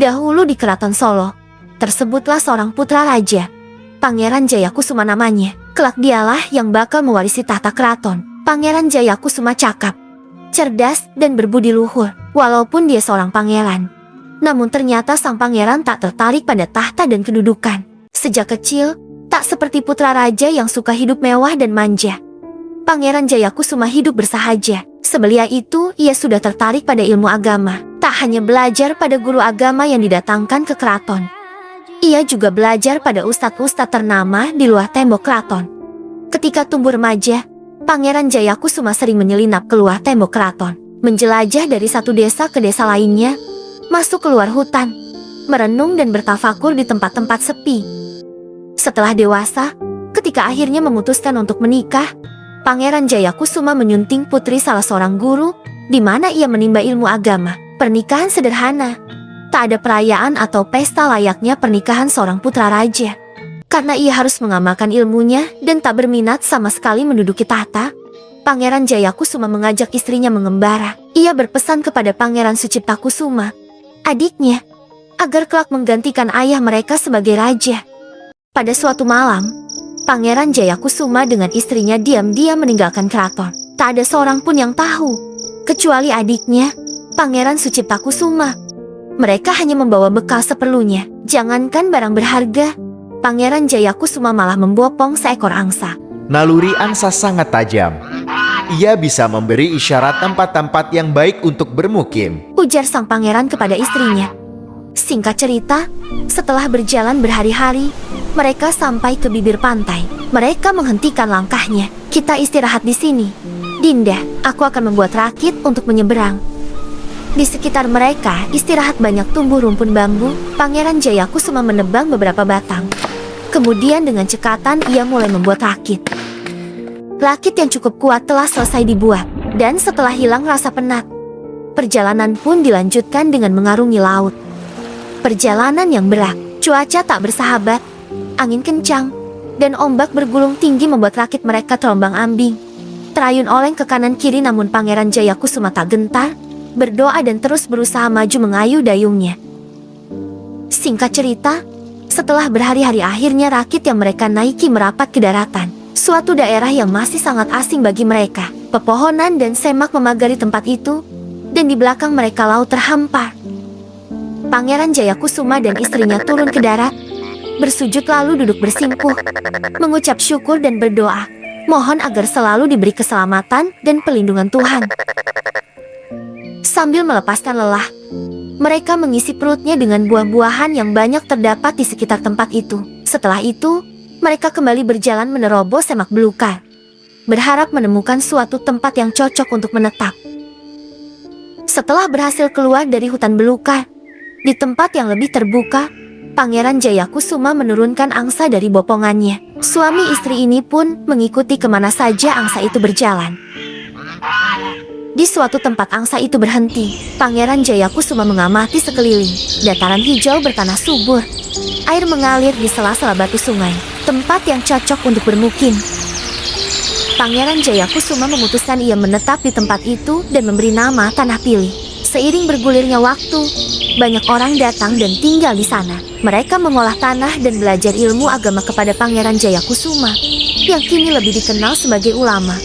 Dahulu di Keraton Solo, tersebutlah seorang putra raja. Pangeran Jayakusuma namanya. Kelak dialah yang bakal mewarisi tahta keraton. Pangeran Jayakusuma cakap, cerdas dan berbudi luhur. Walaupun dia seorang pangeran, namun ternyata sang pangeran tak tertarik pada tahta dan kedudukan. Sejak kecil, tak seperti putra raja yang suka hidup mewah dan manja. Pangeran Jayakusuma hidup bersahaja. Sebelia itu, ia sudah tertarik pada ilmu agama. Tak hanya belajar pada guru agama yang didatangkan ke keraton, ia juga belajar pada ustadz-ustadz ternama di luar tembok keraton. Ketika tumbuh remaja, Pangeran Jayakusuma sering menyelinap keluar tembok keraton, menjelajah dari satu desa ke desa lainnya, masuk keluar hutan, merenung dan bertafakur di tempat-tempat sepi. Setelah dewasa, ketika akhirnya memutuskan untuk menikah, Pangeran Jayakusuma menyunting putri salah seorang guru, di mana ia menimba ilmu agama. Pernikahan sederhana, tak ada perayaan atau pesta layaknya pernikahan seorang putra raja. Karena ia harus mengamalkan ilmunya dan tak berminat sama sekali menduduki tahta, Pangeran Jayakusuma mengajak istrinya mengembara. Ia berpesan kepada Pangeran Suciptakusuma, adiknya, agar kelak menggantikan ayah mereka sebagai raja. Pada suatu malam, Pangeran Jayakusuma dengan istrinya diam-diam meninggalkan keraton. Tak ada seorang pun yang tahu, kecuali adiknya, Pangeran Suciptakusuma. Mereka hanya membawa bekal seperlunya. Jangankan barang berharga, Pangeran Jayakusuma malah membopong seekor angsa. Naluri angsa sangat tajam. Ia bisa memberi isyarat tempat-tempat yang baik untuk bermukim, ujar sang pangeran kepada istrinya. Singkat cerita, setelah berjalan berhari-hari, mereka sampai ke bibir pantai. Mereka menghentikan langkahnya. Kita istirahat di sini, Dinda. Aku akan membuat rakit untuk menyeberang. Di sekitar mereka istirahat banyak tumbuh rumpun bambu. Pangeran Jayakusuma menebang beberapa batang. Kemudian dengan cekatan ia mulai membuat rakit. Rakit yang cukup kuat telah selesai dibuat. Dan setelah hilang rasa penat, perjalanan pun dilanjutkan dengan mengarungi laut. Perjalanan yang berat, cuaca tak bersahabat, angin kencang, dan ombak bergulung tinggi membuat rakit mereka terombang-ambing. Terayun oleng ke kanan kiri, namun Pangeran Jayakusuma tak gentar, berdoa dan terus berusaha maju mengayuh dayungnya. Singkat cerita, setelah berhari-hari akhirnya rakit yang mereka naiki merapat ke daratan. Suatu daerah yang masih sangat asing bagi mereka. Pepohonan dan semak memagari tempat itu, dan di belakang mereka laut terhampar. Pangeran Jayakusuma dan istrinya turun ke darat, bersujud lalu duduk bersingkuh, mengucap syukur dan berdoa, mohon agar selalu diberi keselamatan dan perlindungan Tuhan. Sambil melepaskan lelah, mereka mengisi perutnya dengan buah-buahan yang banyak terdapat di sekitar tempat itu. Setelah itu, mereka kembali berjalan menerobos semak belukar, berharap menemukan suatu tempat yang cocok untuk menetap. Setelah berhasil keluar dari hutan belukar, di tempat yang lebih terbuka, Pangeran Jayakusuma menurunkan angsa dari bopongannya. Suami istri ini pun mengikuti kemana saja angsa itu berjalan. Di suatu tempat angsa itu berhenti. Pangeran Jayakusuma mengamati sekeliling. Dataran hijau bertanah subur. Air mengalir di sela-sela batu sungai. Tempat yang cocok untuk bermukim. Pangeran Jayakusuma memutuskan ia menetap di tempat itu dan memberi nama Tanah Pilih. Seiring bergulirnya waktu, banyak orang datang dan tinggal di sana. Mereka mengolah tanah dan belajar ilmu agama kepada Pangeran Jayakusuma, yang kini lebih dikenal sebagai ulama.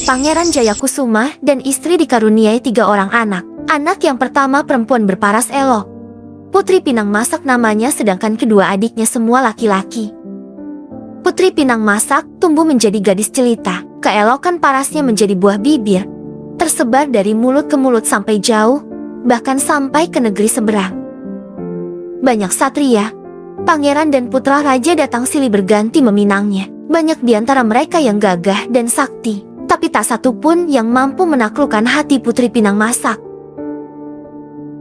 Pangeran Jayakusuma dan istri dikaruniai 3 orang anak. Anak yang pertama perempuan berparas elok, Putri Pinang Masak namanya, sedangkan kedua adiknya semua laki-laki. Putri Pinang Masak tumbuh menjadi gadis jelita. Keelokan parasnya menjadi buah bibir, tersebar dari mulut ke mulut sampai jauh, bahkan sampai ke negeri seberang. Banyak satria, pangeran dan putra raja datang silih berganti meminangnya. Banyak di antara mereka yang gagah dan sakti, tapi tak satu pun yang mampu menaklukkan hati Putri Pinang Masak.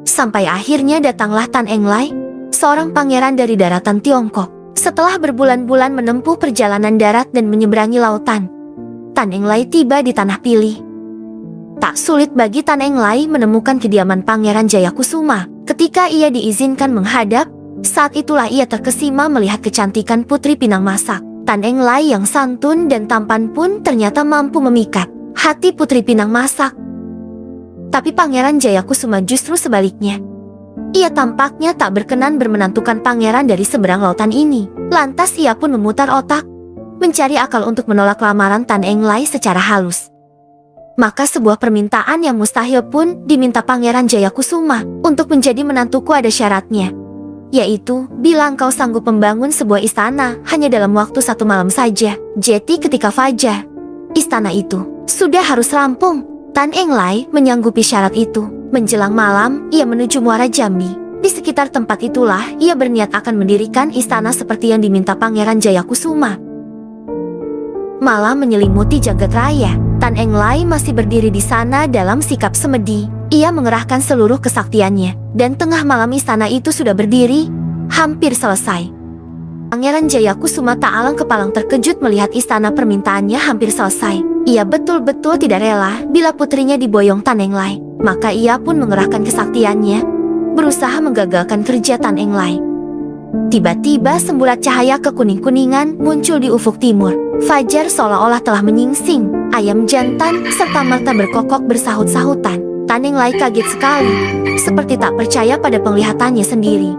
Sampai akhirnya datanglah Tan Englai, seorang pangeran dari daratan Tiongkok. Setelah berbulan-bulan menempuh perjalanan darat dan menyeberangi lautan, Tan Englai tiba di Tanah Pilih. Tak sulit bagi Tan Englai menemukan kediaman Pangeran Jayakusuma. Ketika ia diizinkan menghadap, saat itulah ia terkesima melihat kecantikan Putri Pinang Masak. Tan Englai yang santun dan tampan pun ternyata mampu memikat hati Putri Pinang Masak. Tapi Pangeran Jayakusuma justru sebaliknya. Ia tampaknya tak berkenan bermenantukan pangeran dari seberang lautan ini. Lantas ia pun memutar otak, mencari akal untuk menolak lamaran Tan Englai secara halus. Maka sebuah permintaan yang mustahil pun diminta Pangeran Jayakusuma. Untuk menjadi menantuku ada syaratnya, yaitu bila engkau sanggup membangun sebuah istana hanya dalam waktu 1 malam saja. Jadi ketika fajar, istana itu sudah harus rampung. Tan Englai menyanggupi syarat itu. Menjelang malam, ia menuju Muara Jambi. Di sekitar tempat itulah ia berniat akan mendirikan istana seperti yang diminta Pangeran Jayakusuma. Malam menyelimuti jagat raya. Tan Englai masih berdiri di sana dalam sikap semedi. Ia mengerahkan seluruh kesaktiannya, dan tengah malam istana itu sudah berdiri, hampir selesai. Pangeran Jayakusuma tak alang kepalang terkejut melihat istana permintaannya hampir selesai. Ia betul-betul tidak rela bila putrinya diboyong Tan Englai. Maka ia pun mengerahkan kesaktiannya, berusaha menggagalkan kerja Tan Englai. Tiba-tiba semburat cahaya kekuning-kuningan muncul di ufuk timur. Fajar seolah-olah telah menyingsing. Ayam jantan serta merta berkokok bersahut-sahutan. Tan Englai kaget sekali, seperti tak percaya pada penglihatannya sendiri.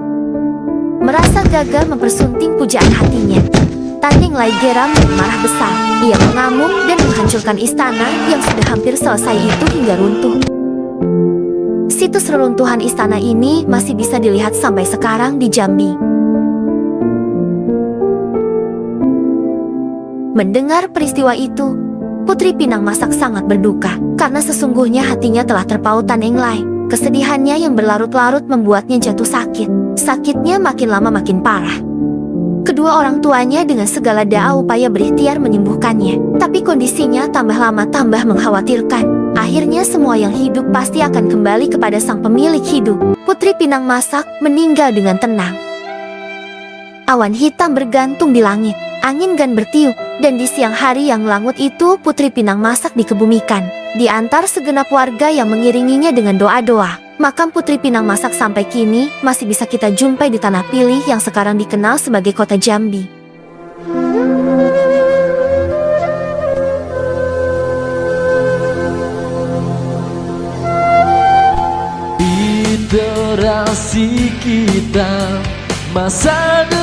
Merasa gagal mempersunting pujaan hatinya, Tan Englai geram dan marah besar. Ia mengamuk dan menghancurkan istana yang sudah hampir selesai itu hingga runtuh. Situs reruntuhan istana ini masih bisa dilihat sampai sekarang di Jambi. Mendengar peristiwa itu, Putri Pinang Masak sangat berduka, karena sesungguhnya hatinya telah terpaut Tan Englai. Kesedihannya yang berlarut-larut membuatnya jatuh sakit. Sakitnya makin lama makin parah. Kedua orang tuanya dengan segala daya upaya berikhtiar menyembuhkannya, tapi kondisinya tambah lama tambah mengkhawatirkan. Akhirnya semua yang hidup pasti akan kembali kepada sang pemilik hidup. Putri Pinang Masak meninggal dengan tenang. Awan hitam bergantung di langit, angin gan bertiup, dan di siang hari yang langut itu Putri Pinang Masak dikebumikan. Di antar segenap warga yang mengiringinya dengan doa-doa, makam Putri Pinang Masak sampai kini masih bisa kita jumpai di Tanah Pilih yang sekarang dikenal sebagai Kota Jambi. Literasi kita masa depan